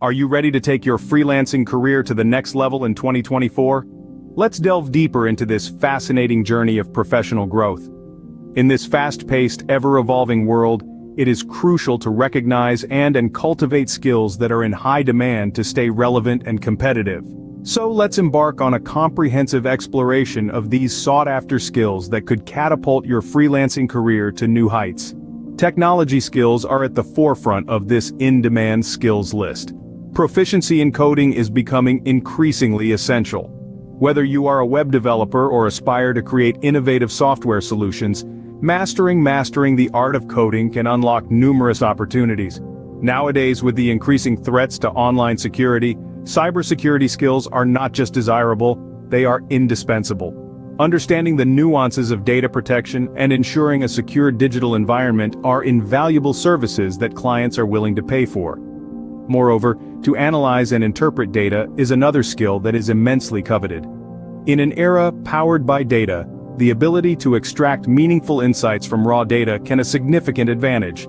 Are you ready to take your freelancing career to the next level in 2024? Let's delve deeper into this fascinating journey of professional growth. In this fast-paced, ever-evolving world, it is crucial to recognize and cultivate skills that are in high demand to stay relevant and competitive. So let's embark on a comprehensive exploration of these sought-after skills that could catapult your freelancing career to new heights. Technology skills are at the forefront of this in-demand skills list. Proficiency in coding is becoming increasingly essential. Whether you are a web developer or aspire to create innovative software solutions, mastering the art of coding can unlock numerous opportunities. Nowadays, with the increasing threats to online security, cybersecurity skills are not just desirable, they are indispensable. Understanding the nuances of data protection and ensuring a secure digital environment are invaluable services that clients are willing to pay for. Moreover, to analyze and interpret data is another skill that is immensely coveted. In an era powered by data, the ability to extract meaningful insights from raw data can be a significant advantage.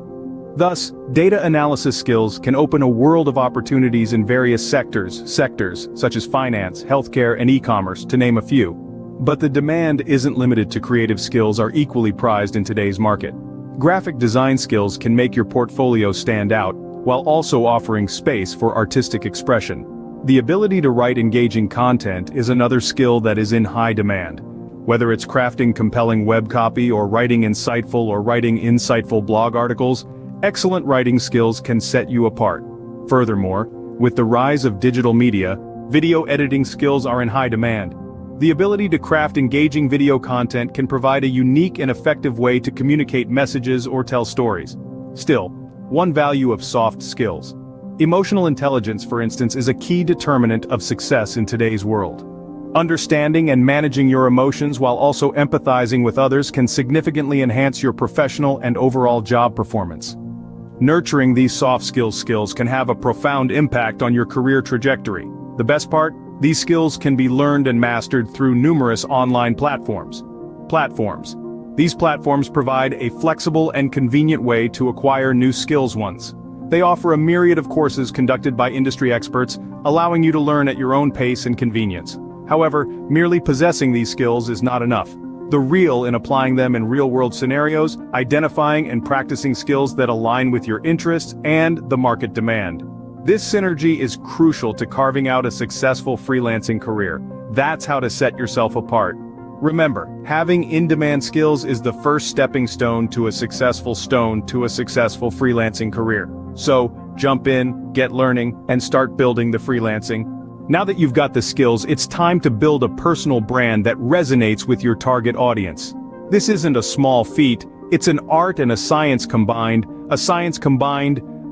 Thus, data analysis skills can open a world of opportunities in various sectors such as finance, healthcare, and e-commerce, to name a few. But the demand isn't limited to creative skills are equally prized in today's market. Graphic design skills can make your portfolio stand out, while also offering space for artistic expression. The ability to write engaging content is another skill that is in high demand. Whether it's crafting compelling web copy or writing insightful blog articles, excellent writing skills can set you apart. Furthermore, with the rise of digital media, video editing skills are in high demand. The ability to craft engaging video content can provide a unique and effective way to communicate messages or tell stories. Still, one value of soft skills. Emotional intelligence, for instance, is a key determinant of success in today's world. Understanding and managing your emotions while also empathizing with others can significantly enhance your professional and overall job performance. Nurturing these soft skills can have a profound impact on your career trajectory. The best part? These skills can be learned and mastered through numerous online platforms. These platforms provide a flexible and convenient way to acquire new skills. They offer a myriad of courses conducted by industry experts, allowing you to learn at your own pace and convenience. However, merely possessing these skills is not enough. The real in applying them in real-world scenarios, identifying and practicing skills that align with your interests and the market demand. This synergy is crucial to carving out a successful freelancing career. That's how to set yourself apart. Remember, having in-demand skills is the first stepping stone to a successful freelancing career. So, jump in, get learning, and start building the freelancing. Now that you've got the skills, it's time to build a personal brand that resonates with your target audience. This isn't a small feat, it's an art and a science combined,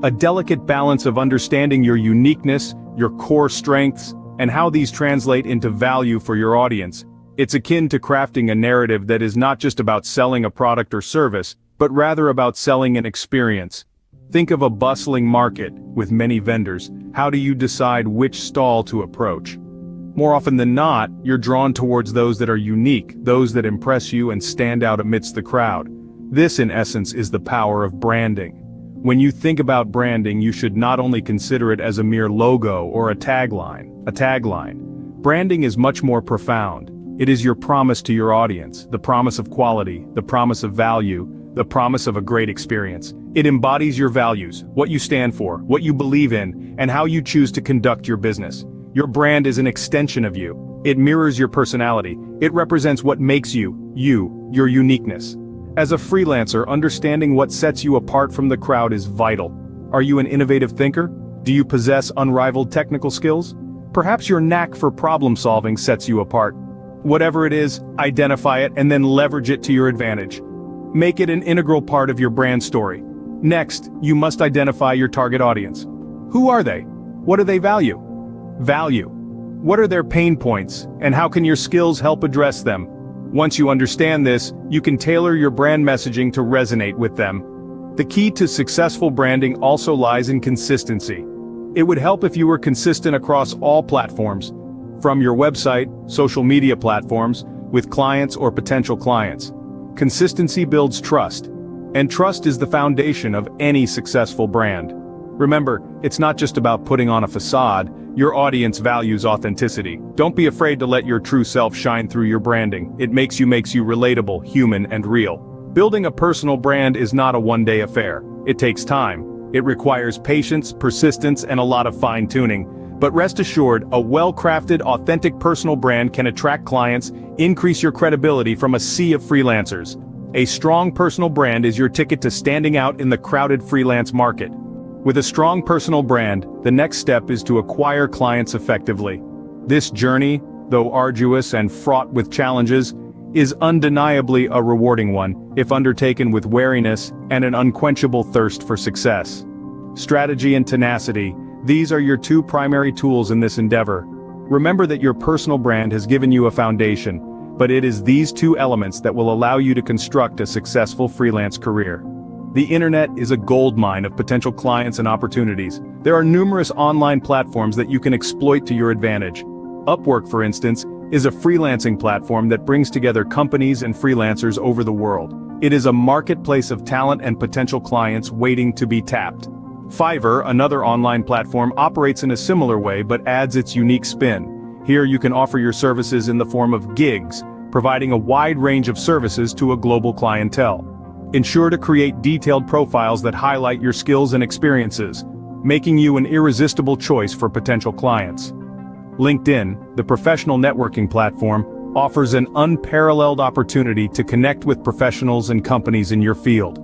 a delicate balance of understanding your uniqueness, your core strengths, and how these translate into value for your audience. It's akin to crafting a narrative that is not just about selling a product or service, but rather about selling an experience. Think of a bustling market with many vendors. How do you decide which stall to approach? More often than not, you're drawn towards those that are unique, those that impress you and stand out amidst the crowd. This, in essence, is the power of branding. When you think about branding, you should not only consider it as a mere logo or a tagline. Branding is much more profound. It is your promise to your audience, the promise of quality, the promise of value, the promise of a great experience. It embodies your values, what you stand for, what you believe in, and how you choose to conduct your business. Your brand is an extension of you. It mirrors your personality. It represents what makes you, your uniqueness. As a freelancer, understanding what sets you apart from the crowd is vital. Are you an innovative thinker? Do you possess unrivaled technical skills? Perhaps your knack for problem solving sets you apart. Whatever it is, identify it and then leverage it to your advantage. Make it an integral part of your brand story. Next, you must identify your target audience. Who are they? What do they value? What are their pain points, and how can your skills help address them? Once you understand this, you can tailor your brand messaging to resonate with them. The key to successful branding also lies in consistency. It would help if you were consistent across all platforms, from your website, social media platforms, with clients or potential clients. Consistency builds trust, and trust is the foundation of any successful brand. Remember, it's not just about putting on a facade, your audience values authenticity. Don't be afraid to let your true self shine through your branding. It makes you relatable, human, and real. Building a personal brand is not a one-day affair. It takes time. It requires patience, persistence, and a lot of fine-tuning. But rest assured, a well-crafted, authentic personal brand can attract clients, increase your credibility from a sea of freelancers. A strong personal brand is your ticket to standing out in the crowded freelance market. With a strong personal brand, the next step is to acquire clients effectively. This journey, though arduous and fraught with challenges, is undeniably a rewarding one, if undertaken with wariness and an unquenchable thirst for success. Strategy and tenacity, these are your two primary tools in this endeavor. Remember that your personal brand has given you a foundation, but it is these two elements that will allow you to construct a successful freelance career. The internet is a goldmine of potential clients and opportunities. There are numerous online platforms that you can exploit to your advantage. Upwork, for instance, is a freelancing platform that brings together companies and freelancers over the world. It is a marketplace of talent and potential clients waiting to be tapped. Fiverr, another online platform, operates in a similar way but adds its unique spin. Here you can offer your services in the form of gigs, providing a wide range of services to a global clientele. Ensure to create detailed profiles that highlight your skills and experiences, making you an irresistible choice for potential clients. LinkedIn, the professional networking platform, offers an unparalleled opportunity to connect with professionals and companies in your field.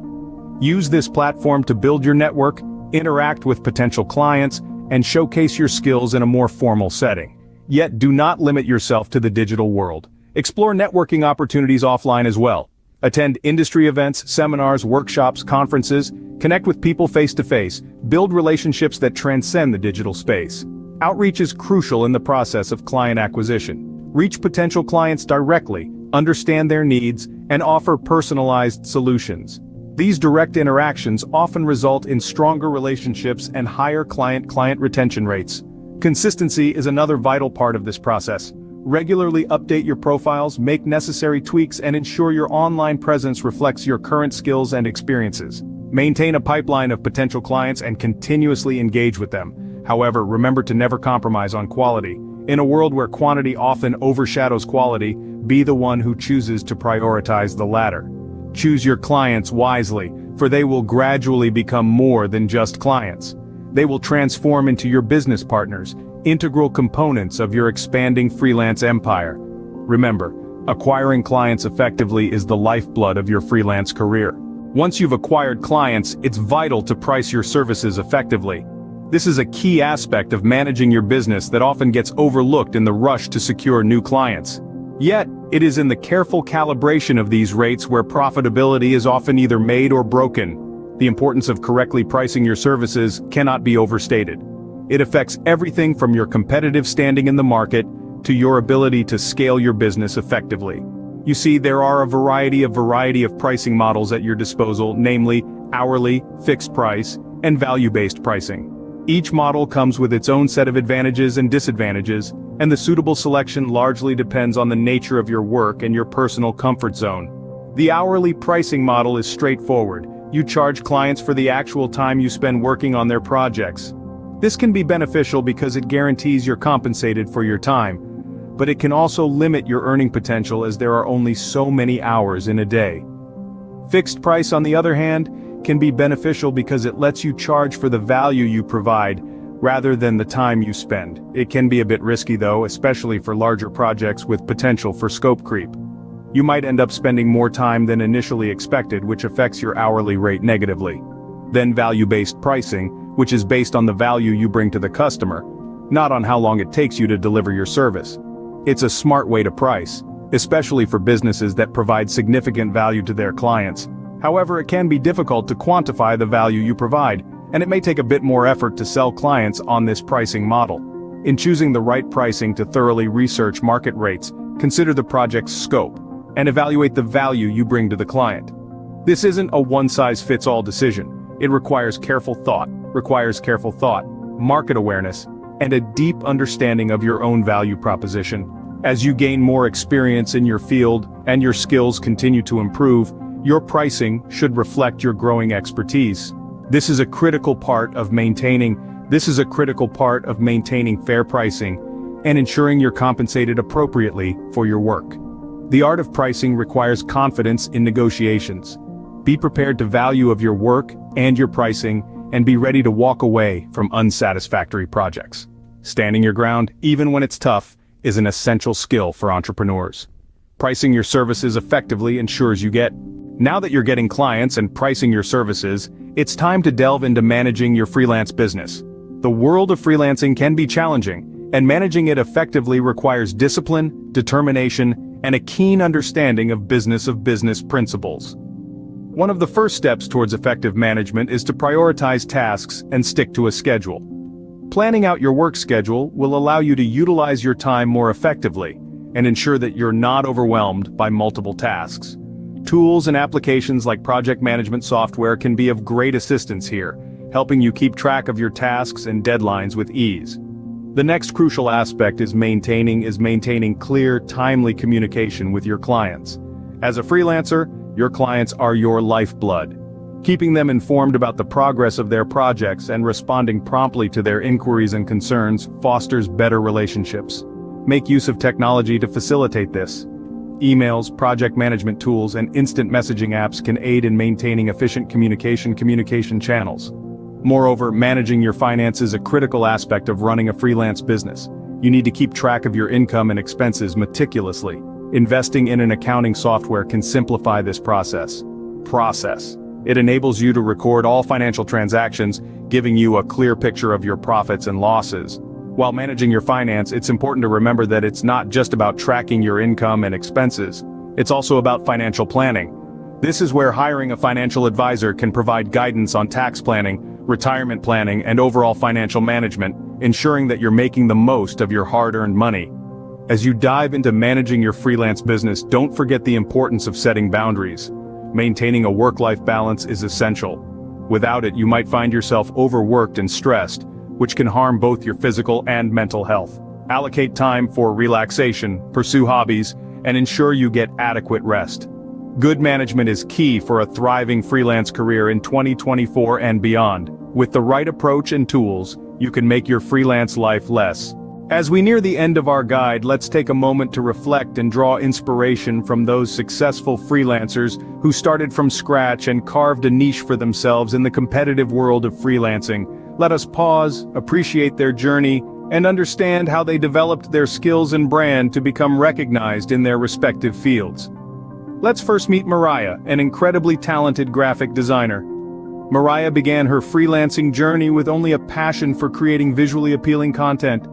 Use this platform to build your network, interact with potential clients, and showcase your skills in a more formal setting. Yet do not limit yourself to the digital world. Explore networking opportunities offline as well. Attend industry events, seminars, workshops, conferences, connect with people face-to-face, build relationships that transcend the digital space. Outreach is crucial in the process of client acquisition. Reach potential clients directly, understand their needs, and offer personalized solutions. These direct interactions often result in stronger relationships and higher client retention rates. Consistency is another vital part of this process. Regularly update your profiles, make necessary tweaks, and ensure your online presence reflects your current skills and experiences. Maintain a pipeline of potential clients and continuously engage with them. However, remember to never compromise on quality. In a world where quantity often overshadows quality, be the one who chooses to prioritize the latter. Choose your clients wisely, for they will gradually become more than just clients. They will transform into your business partners, integral components of your expanding freelance empire. Remember, acquiring clients effectively is the lifeblood of your freelance career. Once you've acquired clients, it's vital to price your services effectively. This is a key aspect of managing your business that often gets overlooked in the rush to secure new clients. Yet, it is in the careful calibration of these rates where profitability is often either made or broken. The importance of correctly pricing your services cannot be overstated. It affects everything from your competitive standing in the market to your ability to scale your business effectively. You see, there are a variety of pricing models at your disposal, namely hourly, fixed price, and value-based pricing. Each model comes with its own set of advantages and disadvantages, and the suitable selection largely depends on the nature of your work and your personal comfort zone. The hourly pricing model is straightforward. You charge clients for the actual time you spend working on their projects. This can be beneficial because it guarantees you're compensated for your time, but it can also limit your earning potential as there are only so many hours in a day. Fixed price, on the other hand, can be beneficial because it lets you charge for the value you provide, rather than the time you spend. It can be a bit risky though, especially for larger projects with potential for scope creep. You might end up spending more time than initially expected, which affects your hourly rate negatively. Then value-based pricing, which is based on the value you bring to the customer, not on how long it takes you to deliver your service. It's a smart way to price, especially for businesses that provide significant value to their clients. However, it can be difficult to quantify the value you provide, and it may take a bit more effort to sell clients on this pricing model. In choosing the right pricing, to thoroughly research market rates, consider the project's scope, and evaluate the value you bring to the client. This isn't a one-size-fits-all decision. It requires careful thought, market awareness, and a deep understanding of your own value proposition. As you gain more experience in your field and your skills continue to improve, your pricing should reflect your growing expertise. This is a critical part of maintaining fair pricing and ensuring you're compensated appropriately for your work. The art of pricing requires confidence in negotiations. Be prepared to value of your work and your pricing, and be ready to walk away from unsatisfactory projects. Standing your ground, even when it's tough, is an essential skill for entrepreneurs. Pricing your services effectively ensures you get. Now that you're getting clients and pricing your services, it's time to delve into managing your freelance business. The world of freelancing can be challenging, and managing it effectively requires discipline, determination, and a keen understanding of business principles. One of the first steps towards effective management is to prioritize tasks and stick to a schedule. Planning out your work schedule will allow you to utilize your time more effectively and ensure that you're not overwhelmed by multiple tasks. Tools and applications like project management software can be of great assistance here, helping you keep track of your tasks and deadlines with ease. The next crucial aspect is maintaining clear, timely communication with your clients. As a freelancer, your clients are your lifeblood. Keeping them informed about the progress of their projects and responding promptly to their inquiries and concerns fosters better relationships. Make use of technology to facilitate this. Emails, project management tools, and instant messaging apps can aid in maintaining efficient communication channels. Moreover, managing your finances is a critical aspect of running a freelance business. You need to keep track of your income and expenses meticulously. Investing in an accounting software can simplify this process. It enables you to record all financial transactions, giving you a clear picture of your profits and losses. While managing your finance, it's important to remember that it's not just about tracking your income and expenses. It's also about financial planning. This is where hiring a financial advisor can provide guidance on tax planning, retirement planning, and overall financial management, ensuring that you're making the most of your hard-earned money. As you dive into managing your freelance business, don't forget the importance of setting boundaries. Maintaining a work-life balance is essential. Without it, you might find yourself overworked and stressed, which can harm both your physical and mental health. Allocate time for relaxation, pursue hobbies, and ensure you get adequate rest. Good management is key for a thriving freelance career in 2024 and beyond. With the right approach and tools, you can make your freelance life less. As we near the end of our guide, let's take a moment to reflect and draw inspiration from those successful freelancers who started from scratch and carved a niche for themselves in the competitive world of freelancing. Let us pause, appreciate their journey, and understand how they developed their skills and brand to become recognized in their respective fields. Let's first meet Mariah, an incredibly talented graphic designer. Mariah began her freelancing journey with only a passion for creating visually appealing content.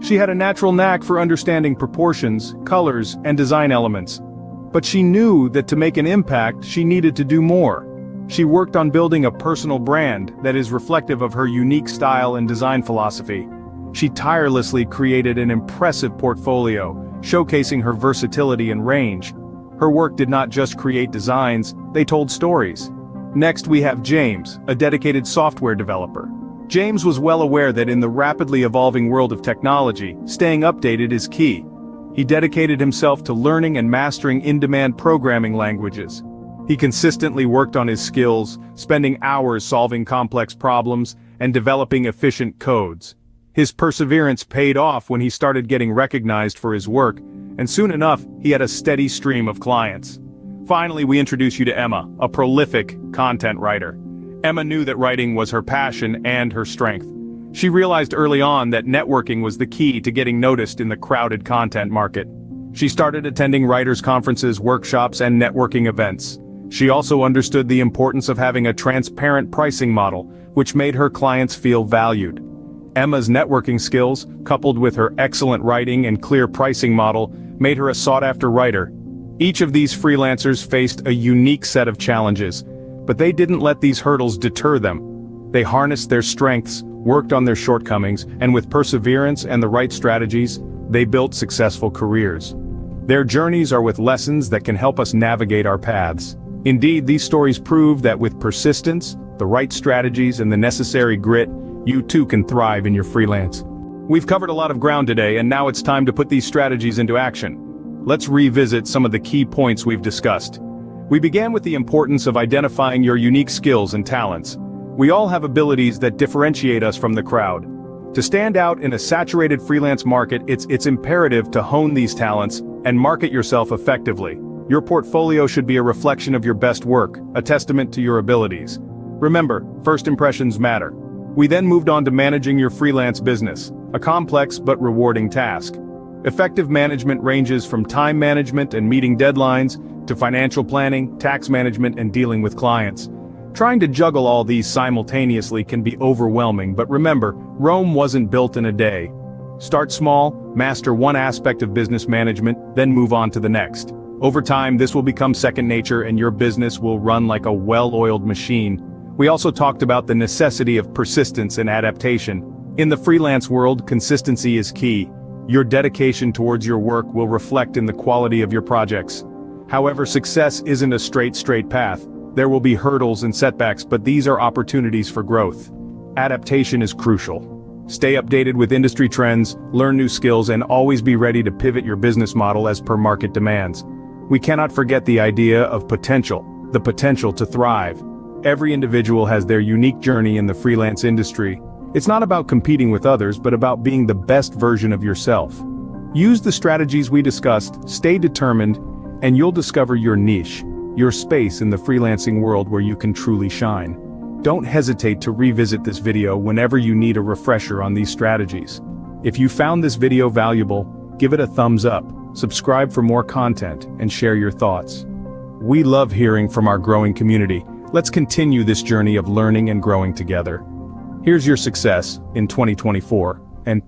She had a natural knack for understanding proportions, colors, and design elements. But she knew that to make an impact, she needed to do more. She worked on building a personal brand that is reflective of her unique style and design philosophy. She tirelessly created an impressive portfolio, showcasing her versatility and range. Her work did not just create designs, they told stories. Next we have James, a dedicated software developer. James was well aware that in the rapidly evolving world of technology, staying updated is key. He dedicated himself to learning and mastering in-demand programming languages. He consistently worked on his skills, spending hours solving complex problems and developing efficient codes. His perseverance paid off when he started getting recognized for his work, and soon enough, he had a steady stream of clients. Finally, we introduce you to Emma, a prolific content writer. Emma knew that writing was her passion and her strength. She realized early on that networking was the key to getting noticed in the crowded content market. She started attending writers' conferences, workshops, and networking events. She also understood the importance of having a transparent pricing model, which made her clients feel valued. Emma's networking skills, coupled with her excellent writing and clear pricing model, made her a sought-after writer. Each of these freelancers faced a unique set of challenges, but they didn't let these hurdles deter them. They harnessed their strengths, worked on their shortcomings, and with perseverance and the right strategies, they built successful careers. Their journeys are with lessons that can help us navigate our paths. Indeed, these stories prove that with persistence, the right strategies, and the necessary grit, you too can thrive in your freelance. We've covered a lot of ground today, and now it's time to put these strategies into action. Let's revisit some of the key points we've discussed. We began with the importance of identifying your unique skills and talents. We all have abilities that differentiate us from the crowd. To stand out in a saturated freelance market, it's imperative to hone these talents and market yourself effectively. Your portfolio should be a reflection of your best work, a testament to your abilities. Remember, first impressions matter. We then moved on to managing your freelance business, a complex but rewarding task. Effective management ranges from time management and meeting deadlines, to financial planning, tax management, and dealing with clients. Trying to juggle all these simultaneously can be overwhelming, but remember, Rome wasn't built in a day. Start small, master one aspect of business management, then move on to the next. Over time, this will become second nature and your business will run like a well-oiled machine. We also talked about the necessity of persistence and adaptation. In the freelance world, consistency is key. Your dedication towards your work will reflect in the quality of your projects. However, success isn't a straight path. There will be hurdles and setbacks, but these are opportunities for growth. Adaptation is crucial. Stay updated with industry trends, learn new skills, and always be ready to pivot your business model as per market demands. We cannot forget the idea of potential, the potential to thrive. Every individual has their unique journey in the freelance industry. It's not about competing with others, but about being the best version of yourself. Use the strategies we discussed, stay determined, and you'll discover your niche, your space in the freelancing world where you can truly shine. Don't hesitate to revisit this video whenever you need a refresher on these strategies. If you found this video valuable, give it a thumbs up, subscribe for more content, and share your thoughts. We love hearing from our growing community. Let's continue this journey of learning and growing together. Here's your success in 2024, and